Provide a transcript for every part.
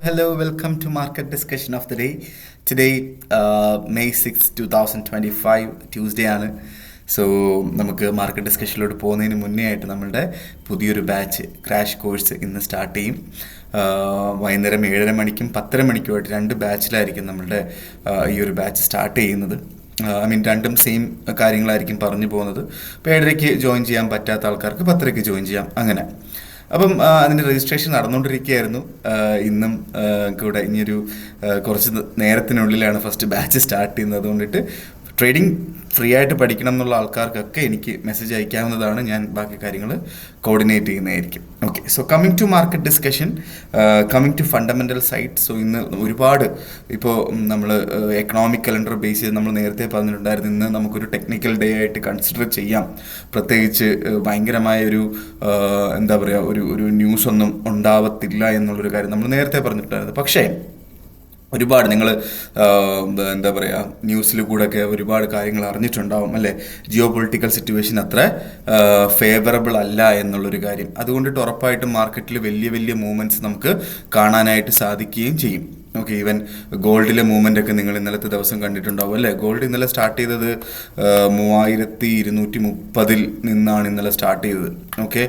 Hello, welcome to market discussion of the day. Today, May 6, 2025, Tuesday ആണ്. So നമുക്ക് market ഡിസ്കഷനിലോട്ട് പോകുന്നതിന് മുന്നേ ആയിട്ട് നമ്മളുടെ പുതിയൊരു ബാച്ച് ക്രാഷ് കോഴ്സ് ഇന്ന് സ്റ്റാർട്ട് ചെയ്യും. വൈകുന്നേരം 7:30 മണിക്കും 10:30 മണിക്കുമായിട്ട് രണ്ട് ബാച്ചിലായിരിക്കും നമ്മളുടെ ഈ ഒരു ബാച്ച് സ്റ്റാർട്ട് ചെയ്യുന്നത്. രണ്ടും സെയിം കാര്യങ്ങളായിരിക്കും പറഞ്ഞു പോകുന്നത്. അപ്പോൾ 7:30 ജോയിൻ ചെയ്യാൻ പറ്റാത്ത ആൾക്കാർക്ക് 10:30 ജോയിൻ ചെയ്യാം, അങ്ങനെ. അപ്പം അതിൻ്റെ രജിസ്ട്രേഷൻ നടന്നുകൊണ്ടിരിക്കുകയായിരുന്നു. ഇന്നും കൂടെ ഇനിയൊരു കുറച്ച് നേരത്തിനുള്ളിലാണ് ഫസ്റ്റ് ബാച്ച് സ്റ്റാർട്ട് ചെയ്യുന്നത്. അതുകൊണ്ടിട്ട് ട്രേഡിംഗ് ഫ്രീ ആയിട്ട് പഠിക്കണം എന്നുള്ള ആൾക്കാർക്കൊക്കെ എനിക്ക് മെസ്സേജ് അയക്കാവുന്നതാണ്. ഞാൻ ബാക്കി കാര്യങ്ങൾ കോർഡിനേറ്റ് ചെയ്യുന്നതായിരിക്കും. Okay, so coming to market discussion, coming to fundamental side. So ഇന്ന് ഒരുപാട് ഇപ്പോൾ നമ്മൾ എക്കണോമിക് കലണ്ടർ ബേസ് ചെയ്ത് നമ്മൾ നേരത്തെ പറഞ്ഞിട്ടുണ്ടായിരുന്നു, ഇന്ന് നമുക്കൊരു ടെക്നിക്കൽ ഡേ ആയിട്ട് കൺസിഡർ ചെയ്യാം. പ്രത്യേകിച്ച് ഭയങ്കരമായ ഒരു എന്താ പറയുക, ഒരു ന്യൂസ് ഒന്നും ഉണ്ടാവത്തില്ല എന്നുള്ളൊരു കാര്യം നമ്മൾ നേരത്തെ പറഞ്ഞിട്ടുണ്ടായിരുന്നു. പക്ഷേ ഒരുപാട് നിങ്ങൾ എന്താ പറയുക, ന്യൂസിൽ കൂടെയൊക്കെ ഒരുപാട് കാര്യങ്ങൾ അറിഞ്ഞിട്ടുണ്ടാവും അല്ലേ, ജിയോ പൊളിറ്റിക്കൽ സിറ്റുവേഷൻ അത്ര ഫേവറബിൾ അല്ല എന്നുള്ളൊരു കാര്യം. അതുകൊണ്ടിട്ട് ഉറപ്പായിട്ടും മാർക്കറ്റിൽ വലിയ വലിയ മൂവ്മെൻറ്റ്സ് നമുക്ക് കാണാനായിട്ട് സാധിക്കുകയും ചെയ്യും. ഓക്കെ, ഈവൻ ഗോൾഡിലെ മൂവ്മെൻ്റ് ഒക്കെ നിങ്ങൾ ഇന്നലത്തെ ദിവസം കണ്ടിട്ടുണ്ടാവും അല്ലേ. ഗോൾഡ് ഇന്നലെ സ്റ്റാർട്ട് ചെയ്തത് 3230 നിന്നാണ് ഇന്നലെ സ്റ്റാർട്ട് ചെയ്തത്. ഓക്കെ,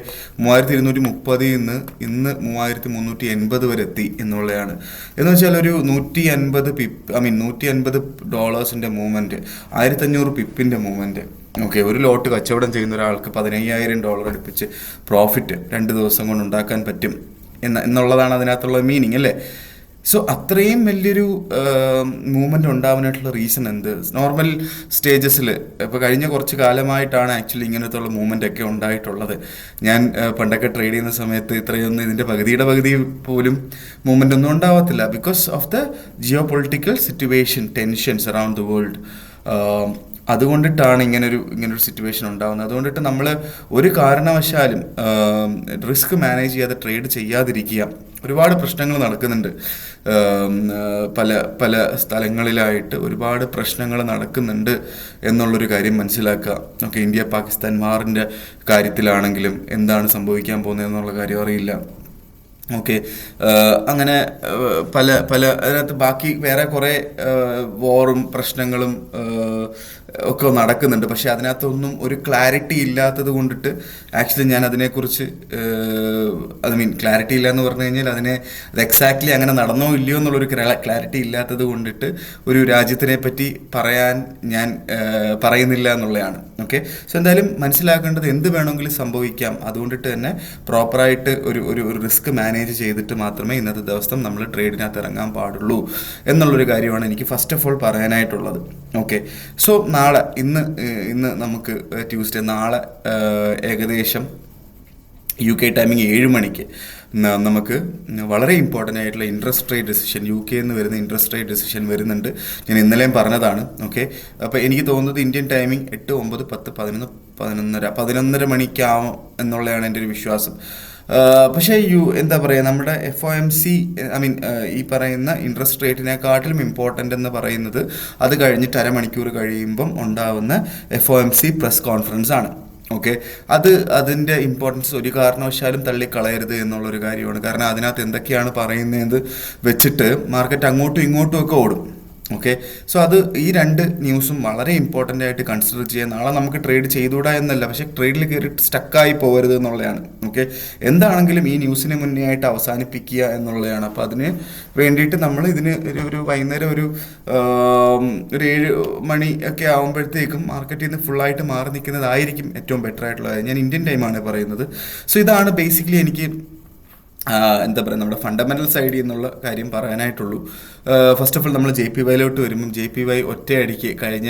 3230 നിന്ന് ഇന്ന് 3380 വരെ എത്തി എന്നുള്ളതാണ്. എന്ന് വെച്ചാൽ ഒരു 150 $150 മൂവ്മെൻറ്റ്, 1500 പിപ്പിൻ്റെ മൂവ്മെൻറ്റ്. ഓക്കെ, ഒരു ലോട്ട് കച്ചവടം ചെയ്യുന്ന ഒരാൾക്ക് $15,000 അടുപ്പിച്ച് പ്രോഫിറ്റ് 2 ദിവസം കൊണ്ട് ഉണ്ടാക്കാൻ പറ്റും എന്നുള്ളതാണ് അതിനകത്തുള്ള മീനിങ് അല്ലേ. സോ അത്രയും വലിയൊരു മൂവ്മെൻറ്റ് ഉണ്ടാവാനായിട്ടുള്ള റീസൺ എന്ത്? നോർമൽ സ്റ്റേജസിൽ ഇപ്പോൾ കഴിഞ്ഞ കുറച്ച് കാലമായിട്ടാണ് ആക്ച്വലി ഇങ്ങനത്തുള്ള മൂവ്മെൻ്റ് ഒക്കെ ഉണ്ടായിട്ടുള്ളത്. ഞാൻ പണ്ടൊക്കെ ട്രേഡ് ചെയ്യുന്ന സമയത്ത് ഇത്രയൊന്നും ഇതിൻ്റെ പകുതി പോലും മൂവ്മെൻ്റ് ഒന്നും ഉണ്ടാവത്തില്ല, because of the geo political situation, tensions around the world. അതുകൊണ്ടിട്ടാണ് ഇങ്ങനൊരു സിറ്റുവേഷൻ ഉണ്ടാകുന്നത്. അതുകൊണ്ടിട്ട് നമ്മൾ ഒരു കാരണവശാലും റിസ്ക് മാനേജ് ചെയ്യാതെ ട്രേഡ് ചെയ്യാതിരിക്കുക. ഒരുപാട് പ്രശ്നങ്ങൾ നടക്കുന്നുണ്ട്, പല സ്ഥലങ്ങളിലായിട്ട് ഒരുപാട് പ്രശ്നങ്ങൾ നടക്കുന്നുണ്ട് എന്നുള്ളൊരു കാര്യം മനസ്സിലാക്കുക. ഓക്കെ, ഇന്ത്യ പാകിസ്ഥാൻ വാറിൻ്റെ കാര്യത്തിലാണെങ്കിലും എന്താണ് സംഭവിക്കാൻ പോകുന്നത് എന്നുള്ള കാര്യം അറിയില്ല. ഓക്കെ, അങ്ങനെ പല അതിനകത്ത് ബാക്കി വേറെ കുറേ വോറും പ്രശ്നങ്ങളും ഒക്കെ നടക്കുന്നുണ്ട്. പക്ഷെ അതിനകത്തൊന്നും ഒരു ക്ലാരിറ്റി ഇല്ലാത്തത് കൊണ്ടിട്ട് ആക്ച്വലി ഞാൻ അതിനെക്കുറിച്ച് ക്ലാരിറ്റി ഇല്ല എന്ന് പറഞ്ഞു കഴിഞ്ഞാൽ അത് എക്സാക്ട്ലി അങ്ങനെ നടന്നോ ഇല്ലയോ എന്നുള്ളൊരു ക്ലാരിറ്റി ഇല്ലാത്തത് കൊണ്ടിട്ട് ഒരു രാജ്യത്തിനെ പറ്റി പറയാൻ ഞാൻ പറയുന്നില്ല എന്നുള്ളതാണ്. ഓക്കെ, സോ എന്തായാലും മനസ്സിലാക്കേണ്ടത് എന്ത് വേണമെങ്കിലും സംഭവിക്കാം. അതുകൊണ്ടിട്ട് തന്നെ പ്രോപ്പറായിട്ട് ഒരു റിസ്ക് മാനേജ് ചെയ്തിട്ട് മാത്രമേ ഇന്നത്തെ ദിവസം നമ്മൾ ട്രേഡിനകത്ത് ഇറങ്ങാൻ പാടുള്ളൂ എന്നുള്ളൊരു കാര്യമാണ് എനിക്ക് ഫസ്റ്റ് ഓഫ് ഓൾ പറയാനായിട്ടുള്ളത്. ഓക്കെ, സോ നാളെ ഇന്ന് നമുക്ക് ട്യൂസ്ഡേ, നാളെ ഏകദേശം UK ടൈമിങ് 7 മണിക്ക് നമുക്ക് വളരെ ഇമ്പോർട്ടൻ്റ് ആയിട്ടുള്ള ഇൻട്രസ്റ്റ് റേറ്റ് ഡിസിഷൻ, UK നിന്ന് വരുന്ന ഇൻട്രസ്റ്റ് റേറ്റ് ഡിസിഷൻ വരുന്നുണ്ട്. ഞാൻ ഇന്നലെയും പറഞ്ഞതാണ്. ഓക്കെ, അപ്പോൾ എനിക്ക് തോന്നുന്നത് ഇന്ത്യൻ ടൈമിങ് 8, 9, 10, 11, 11:30 മണിക്കാവും എന്നുള്ളതാണ് എൻ്റെ ഒരു വിശ്വാസം. പക്ഷേ എന്താ പറയുക, നമ്മുടെ FOMC ഈ പറയുന്ന ഇൻട്രസ്റ്റ് റേറ്റിനെക്കാട്ടിലും ഇമ്പോർട്ടൻ്റ് എന്ന് പറയുന്നത് അത് കഴിഞ്ഞിട്ട് അരമണിക്കൂർ കഴിയുമ്പം ഉണ്ടാവുന്ന FOMC പ്രസ് കോൺഫറൻസ് ആണ്. ഓക്കെ, അതിൻ്റെ ഇമ്പോർട്ടൻസ് ഒരു കാരണവശാലും തള്ളിക്കളയരുത് എന്നുള്ളൊരു കാര്യമാണ്. കാരണം അതിനകത്ത് എന്തൊക്കെയാണ് പറയുന്നത് വെച്ചിട്ട് മാർക്കറ്റ് അങ്ങോട്ടും ഇങ്ങോട്ടും ഒക്കെ ഓടും. ഓക്കെ, സോ ഈ രണ്ട് ന്യൂസും വളരെ ഇമ്പോർട്ടൻ്റ് ആയിട്ട് കൺസിഡർ ചെയ്യാൻ. നാളെ നമുക്ക് ട്രേഡ് ചെയ്തുകൂടാ എന്നല്ല, പക്ഷേ ട്രേഡിൽ കയറിയിട്ട് സ്റ്റക്കായി പോകരുത് എന്നുള്ളതാണ്. ഓക്കെ, എന്താണെങ്കിലും ഈ ന്യൂസിനെ മുന്നേ ആയിട്ട് അവസാനിപ്പിക്കുക എന്നുള്ളതാണ്. അപ്പോൾ അതിന് വേണ്ടിയിട്ട് നമ്മൾ ഇതിന് ഒരു വൈകുന്നേരം ഒരു 7 മണി ഒക്കെ ആകുമ്പോഴത്തേക്കും മാർക്കറ്റിൽ നിന്ന് ഫുള്ളായിട്ട് മാറി നിൽക്കുന്നതായിരിക്കും ഏറ്റവും ബെറ്റർ ആയിട്ടുള്ളത്. ഞാൻ ഇന്ത്യൻ ടൈമാണ് പറയുന്നത്. സോ ഇതാണ് ബേസിക്കലി എനിക്ക് എന്താ പറയുക, നമ്മുടെ ഫണ്ടമെൻ്റൽ സൈഡിൽ നിന്നുള്ള കാര്യം പറയാനായിട്ടുള്ളൂ. ഫസ്റ്റ് ഓഫ് ഓൾ നമ്മൾ JPYയിലോട്ട് വരുമ്പം JPY ഒറ്റയടിക്ക് കഴിഞ്ഞ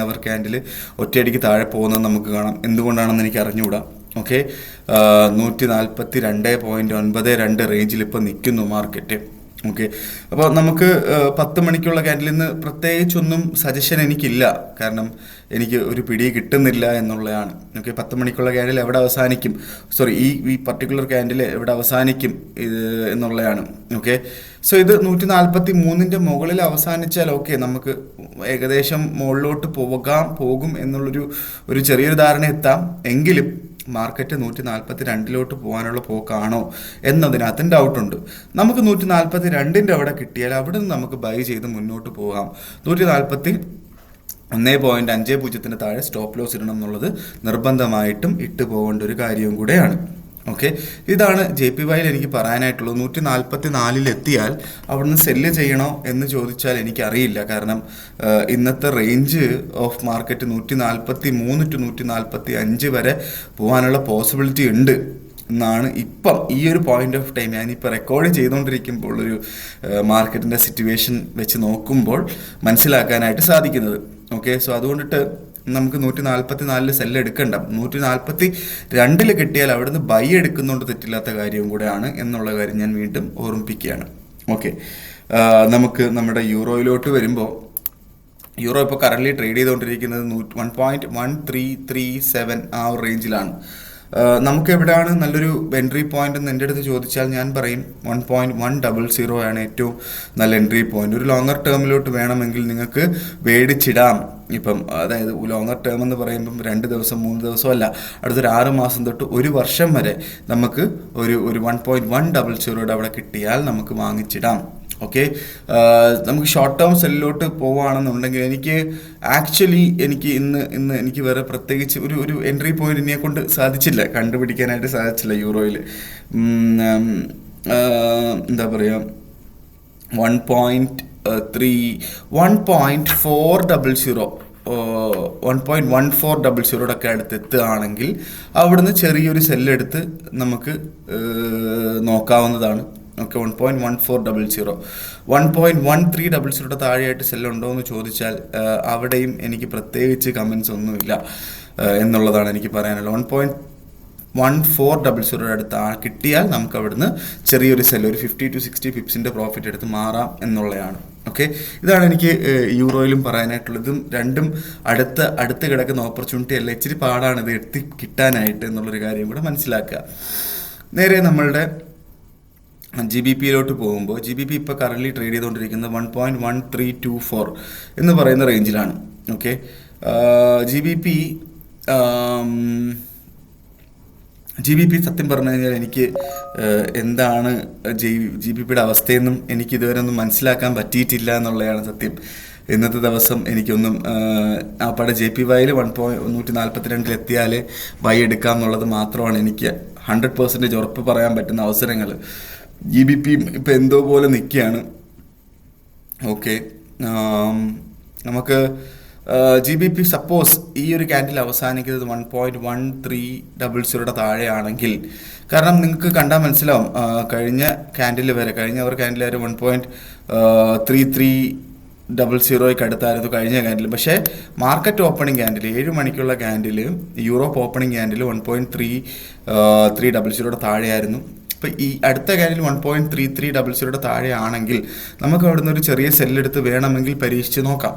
അവർ ക്യാൻഡിൽ ഒറ്റയടിക്ക് താഴെ പോകുന്നത് നമുക്ക് കാണാം. എന്തുകൊണ്ടാണെന്ന് എനിക്ക് അറിഞ്ഞുകൂടാ. ഓക്കെ, 142.92 റേഞ്ചിൽ ഇപ്പോൾ നിൽക്കുന്നു മാർക്കറ്റ്. ഓക്കെ, അപ്പോൾ നമുക്ക് 10 മണിക്കുള്ള ക്യാൻഡിൽ നിന്ന് പ്രത്യേകിച്ചൊന്നും സജഷൻ എനിക്കില്ല, കാരണം എനിക്ക് ഒരു പിടി കിട്ടുന്നില്ല എന്നുള്ളതാണ്. ഓക്കെ, 10 മണിക്കുള്ള ക്യാൻഡിൽ എവിടെ അവസാനിക്കും, ഈ പർട്ടിക്കുലർ ക്യാൻഡിൽ എവിടെ അവസാനിക്കും എന്നുള്ളതാണ്. ഓക്കെ, സോ ഇത് 143ൻ്റെ മുകളിൽ അവസാനിച്ചാൽ ഓക്കെ, നമുക്ക് ഏകദേശം മുകളിലോട്ട് പോകും എന്നുള്ളൊരു ചെറിയൊരു ധാരണ എത്താം. എങ്കിലും മാർക്കറ്റ് 142 പോകാനുള്ള പോക്കാണോ എന്നതിനകത്തും ഡൗട്ടുണ്ട്. നമുക്ക് 142 അവിടെ കിട്ടിയാൽ അവിടെ നിന്ന് നമുക്ക് ബൈ ചെയ്ത് മുന്നോട്ട് പോകാം. 141.50 താഴെ സ്റ്റോപ്പ് ലോസ് ഇടണം എന്നുള്ളത് നിർബന്ധമായിട്ടും ഇട്ട് പോകേണ്ട ഒരു കാര്യവും കൂടെയാണ്. ഓക്കെ, ഇതാണ് JPYയിൽ എനിക്ക് പറയാനായിട്ടുള്ളത്. 144 എത്തിയാൽ അവിടുന്ന് സെല്ല് ചെയ്യണോ എന്ന് ചോദിച്ചാൽ എനിക്കറിയില്ല. കാരണം ഇന്നത്തെ റേഞ്ച് ഓഫ് മാർക്കറ്റ് 143 to 145 വരെ പോകാനുള്ള പോസിബിലിറ്റി ഉണ്ട് എന്നാണ് ഇപ്പം ഈ ഒരു പോയിന്റ് ഓഫ് ടൈം ഞാനിപ്പോൾ റെക്കോർഡ് ചെയ്തുകൊണ്ടിരിക്കുമ്പോൾ ഒരു മാർക്കറ്റിൻ്റെ സിറ്റുവേഷൻ വെച്ച് നോക്കുമ്പോൾ മനസ്സിലാക്കാനായിട്ട് സാധിക്കുന്നത്. ഓക്കെ, സോ അതുകൊണ്ടിട്ട് നമുക്ക് 144 സെല്ല് എടുക്കണ്ട. 142 കിട്ടിയാൽ അവിടുന്ന് ബൈ എടുക്കുന്നതുകൊണ്ട് തെറ്റില്ലാത്ത കാര്യവും കൂടെയാണ് എന്നുള്ള കാര്യം ഞാൻ വീണ്ടും ഓർമ്മിപ്പിക്കുകയാണ്. ഓക്കെ, നമുക്ക് നമ്മുടെ യൂറോയിലോട്ട് വരുമ്പോൾ യൂറോ ഇപ്പോൾ കറൻ്റ് ട്രേഡ് ചെയ്തുകൊണ്ടിരിക്കുന്നത് 1.1337 ആ ഒരു റേഞ്ചിലാണ്. നമുക്ക് എവിടെയാണ് നല്ലൊരു എൻട്രി പോയിന്റ് എന്ന് എൻ്റെ അടുത്ത് ചോദിച്ചാൽ ഞാൻ പറയും 1.100 ആണ് ഏറ്റവും നല്ല എൻട്രി പോയിന്റ്. ഒരു ലോങ്ങർ ടേമിലോട്ട് വേണമെങ്കിൽ നിങ്ങൾക്ക് മേടിച്ചിടാം. ഇപ്പം അതായത് ലോങ്ങർ ടേം എന്ന് പറയുമ്പം 2 ദിവസം 3 ദിവസം അല്ല, അടുത്തൊരു 6 മാസം തൊട്ട് 1 വർഷം വരെ നമുക്ക് ഒരു 1.100 അവിടെ കിട്ടിയാൽ നമുക്ക് വാങ്ങിച്ചിടാം. ഓക്കെ, നമുക്ക് ഷോർട്ട് ടേം സെല്ലിലോട്ട് പോവുകയാണെന്നുണ്ടെങ്കിൽ എനിക്ക് ഇന്ന് എനിക്ക് വേറെ പ്രത്യേകിച്ച് ഒരു എൻട്രി പോയിന്റ് എന്നെ കൊണ്ട് കണ്ടുപിടിക്കാനായിട്ട് സാധിച്ചില്ല യൂറോയിൽ. എന്താ പറയുക, 1.1400 ഒക്കെ അടുത്ത് എത്തുകയാണെങ്കിൽ അവിടുന്ന് ചെറിയൊരു സെല്ലെടുത്ത് നമുക്ക് നോക്കാവുന്നതാണ്. ഓക്കെ, 1.1400 1.1300 താഴെയായിട്ട് സെല്ലുണ്ടോ എന്ന് ചോദിച്ചാൽ അവിടെയും എനിക്ക് പ്രത്യേകിച്ച് കമൻസ് ഒന്നുമില്ല എന്നുള്ളതാണ് എനിക്ക് പറയാനുള്ളത്. 1.1400 അടുത്ത് കിട്ടിയാൽ നമുക്ക് അവിടുന്ന് ചെറിയൊരു സെല്ല്, ഒരു 50 to 60 പിപ്സിൻ്റെ പ്രോഫിറ്റ് എടുത്ത് മാറാം എന്നുള്ളതാണ്. ഓക്കെ, ഇതാണ് എനിക്ക് യൂറോയിലും പറയാനായിട്ടുള്ളത്. ഇതും രണ്ടും അടുത്ത് കിടക്കുന്ന ഓപ്പർച്യൂണിറ്റി അല്ല, ഇച്ചിരി പാടാണ് ഇത് എത്തി കിട്ടാനായിട്ട് എന്നുള്ളൊരു കാര്യം കൂടെ മനസ്സിലാക്കുക. നേരെ നമ്മളുടെ GBPയിലോട്ട് പോകുമ്പോൾ GBP ഇപ്പോൾ കറൻ്റ് ട്രേഡ് ചെയ്തുകൊണ്ടിരിക്കുന്നത് 1.1324 എന്ന് പറയുന്ന റേഞ്ചിലാണ്. ഓക്കെ, GBP സത്യം പറഞ്ഞു കഴിഞ്ഞാൽ എനിക്ക് എന്താണ് GBPയുടെ അവസ്ഥയെന്നും എനിക്ക് ഇതുവരെ ഒന്നും മനസ്സിലാക്കാൻ പറ്റിയിട്ടില്ല എന്നുള്ളതാണ് സത്യം. ഇന്നത്തെ ദിവസം എനിക്കൊന്നും പട JPYയിൽ 142 എത്തിയാൽ ബൈ എടുക്കാം എന്നുള്ളത് മാത്രമാണ് എനിക്ക് 100% ഉറപ്പ് പറയാൻ പറ്റുന്ന അവസരങ്ങൾ. GBP ഇപ്പം എന്തോ പോലെ നിൽക്കുകയാണ്. ഓക്കെ, നമുക്ക് GBP സപ്പോസ് ഈ ഒരു ക്യാൻഡിൽ അവസാനിക്കുന്നത് 1.1300 താഴെയാണെങ്കിൽ, കാരണം നിങ്ങൾക്ക് കണ്ടാൽ മനസ്സിലാവും കഴിഞ്ഞ ഒരു ക്യാൻഡിൽ വരെ 1.3300 അടുത്തായിരുന്നു കഴിഞ്ഞ ക്യാൻഡിൽ. പക്ഷേ മാർക്കറ്റ് ഓപ്പണിംഗ് ക്യാൻഡിൽ 7 മണിക്കുള്ള ക്യാൻഡിൽ യൂറോപ്പ് ഓപ്പണിംഗ് ക്യാൻഡിൽ 1.3300 താഴെയായിരുന്നു. ഇപ്പോൾ ഈ അടുത്ത ക്യാൻഡിൽ 1.3300 താഴെയാണെങ്കിൽ നമുക്ക് അവിടുന്ന് ഒരു ചെറിയ സെല്ലെടുത്ത് വേണമെങ്കിൽ പരീക്ഷിച്ച് നോക്കാം.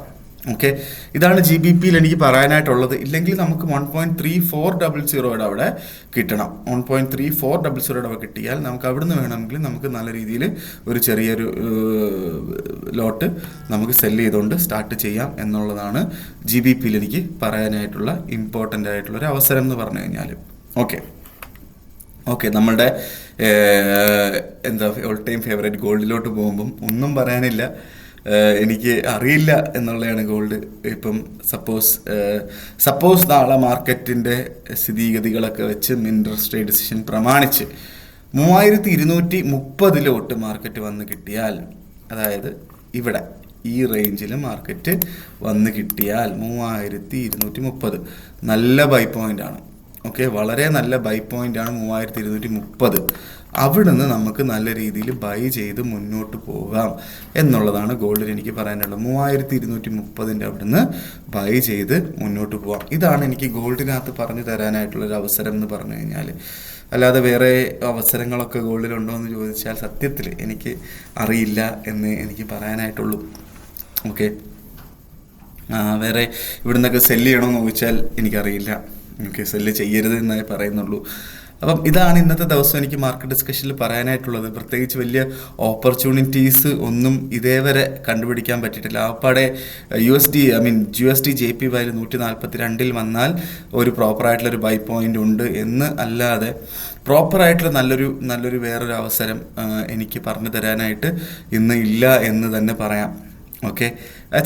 ഓക്കെ, ഇതാണ് GBPയിൽ എനിക്ക് പറയാനായിട്ടുള്ളത്. ഇല്ലെങ്കിൽ നമുക്ക് 1.3400 അവിടെ കിട്ടണം. 1.3400 അവിടെ കിട്ടിയാൽ നമുക്ക് അവിടുന്ന് വേണമെങ്കിൽ നമുക്ക് നല്ല രീതിയിൽ ഒരു ചെറിയൊരു ലോട്ട് നമുക്ക് സെല്ല് ചെയ്തുകൊണ്ട് സ്റ്റാർട്ട് ചെയ്യാം എന്നുള്ളതാണ് GBPയിൽ എനിക്ക് പറയാനായിട്ടുള്ള ഇമ്പോർട്ടൻ്റ് ആയിട്ടുള്ളൊരു അവസരം എന്ന് പറഞ്ഞു കഴിഞ്ഞാൽ. ഓക്കെ, നമ്മളുടെ ഓൾ ടൈം ഫേവറേറ്റ് ഗോൾഡിലോട്ട് പോകുമ്പം ഒന്നും പറയാനില്ല. എനിക്ക് അറിയില്ല എന്നുള്ളതാണ് ഗോൾഡ്. ഇപ്പം സപ്പോസ് നാളെ മാർക്കറ്റിൻ്റെ സ്ഥിതിഗതികളൊക്കെ വെച്ച് ഇൻട്രസ്റ്റ് റേറ്റ് ഡിസിഷൻ പ്രമാണിച്ച് 3230 മാർക്കറ്റ് വന്ന് കിട്ടിയാൽ, അതായത് ഇവിടെ ഈ റേഞ്ചിൽ മാർക്കറ്റ് വന്ന് കിട്ടിയാൽ 3230 നല്ല ബൈ പോയിന്റ് ആണ്. ഓക്കെ, വളരെ നല്ല ബൈ പോയിന്റ് ആണ് 3230. അവിടെ നിന്ന് നമുക്ക് നല്ല രീതിയിൽ ബൈ ചെയ്ത് മുന്നോട്ട് പോകാം എന്നുള്ളതാണ് ഗോൾഡിൽ എനിക്ക് പറയാനുള്ളത്. 3230 അവിടുന്ന് ബൈ ചെയ്ത് മുന്നോട്ട് പോകാം. ഇതാണ് എനിക്ക് ഗോൾഡിനകത്ത് പറഞ്ഞു തരാനായിട്ടുള്ളൊരു അവസരം എന്ന് പറഞ്ഞു കഴിഞ്ഞാൽ. അല്ലാതെ വേറെ അവസരങ്ങളൊക്കെ ഗോൾഡിലുണ്ടോ എന്ന് ചോദിച്ചാൽ സത്യത്തിൽ എനിക്ക് അറിയില്ല എന്ന് എനിക്ക് പറയാനായിട്ടുള്ളൂ. ഓക്കെ, വേറെ ഇവിടുന്നൊക്കെ സെല്ല് ചെയ്യണമെന്ന് ചോദിച്ചാൽ എനിക്കറിയില്ല. സെല്ല് ചെയ്യരുത് എന്നേ പറയുന്നുള്ളൂ. അപ്പം ഇതാണ് ഇന്നത്തെ ദിവസം എനിക്ക് മാർക്കറ്റ് ഡിസ്കഷനിൽ പറയാനായിട്ടുള്ളത്. പ്രത്യേകിച്ച് വലിയ ഓപ്പർച്യൂണിറ്റീസ് ഒന്നും ഇതേവരെ കണ്ടുപിടിക്കാൻ പറ്റിയിട്ടില്ല. ആപ്പാടെ USD JP വാല്യൂ 142 വന്നാൽ ഒരു പ്രോപ്പറായിട്ടുള്ളൊരു ബൈ പോയിന്റ് ഉണ്ട് എന്ന് അല്ലാതെ പ്രോപ്പറായിട്ടുള്ള നല്ലൊരു വേറൊരു അവസരം എനിക്ക് പറഞ്ഞു തരാനായിട്ട് ഇന്ന് ഇല്ല എന്ന് തന്നെ പറയാം. ഓക്കെ,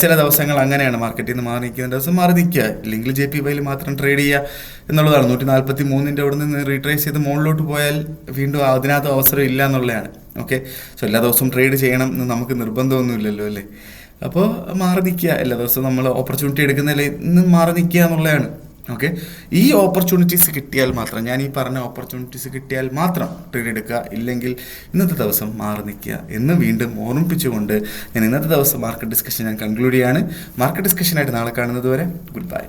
ചില ദിവസങ്ങൾ അങ്ങനെയാണ്, മാർക്കറ്റിൽ നിന്ന് മാറി നിൽക്കുന്ന ദിവസം മാറി നിൽക്കുക, ഇല്ലെങ്കിൽ JP വൈയിൽ മാത്രം ട്രേഡ് ചെയ്യുക എന്നുള്ളതാണ്. 143 അവിടെ നിന്ന് റീട്രേസ് ചെയ്ത് മുകളിലോട്ട് പോയാൽ വീണ്ടും അതിനകത്ത് അവസരം ഇല്ല എന്നുള്ളതാണ്. ഓക്കെ, സോ എല്ലാ ദിവസവും ട്രേഡ് ചെയ്യണം എന്ന് നമുക്ക് നിർബന്ധമൊന്നുമില്ലല്ലോ അല്ലേ. അപ്പോൾ മാറി നിൽക്കുക, എല്ലാ ദിവസവും നമ്മൾ ഓപ്പർച്യൂണിറ്റി എടുക്കുന്നില്ല, ഇന്ന് മാറി നിൽക്കുക എന്നുള്ളതാണ്. ഓക്കെ, ഈ ഓപ്പർച്യൂണിറ്റീസ് കിട്ടിയാൽ മാത്രം, ഞാൻ ഈ പറഞ്ഞ ഓപ്പർച്യൂണിറ്റീസ് കിട്ടിയാൽ മാത്രം ട്രേഡ് എടുക്കുക, ഇല്ലെങ്കിൽ ഇന്നത്തെ ദിവസം മാറി നിൽക്കുക എന്ന് വീണ്ടും ഓർമ്മിപ്പിച്ചുകൊണ്ട് ഞാൻ ഇന്നത്തെ ദിവസം മാർക്കറ്റ് ഡിസ്കഷൻ ഞാൻ കൺക്ലൂഡ് ചെയ്യാണ്. മാർക്കറ്റ് ഡിസ്കഷനായിട്ട് നാളെ കാണുന്നത് വരെ ഗുഡ് ബൈ.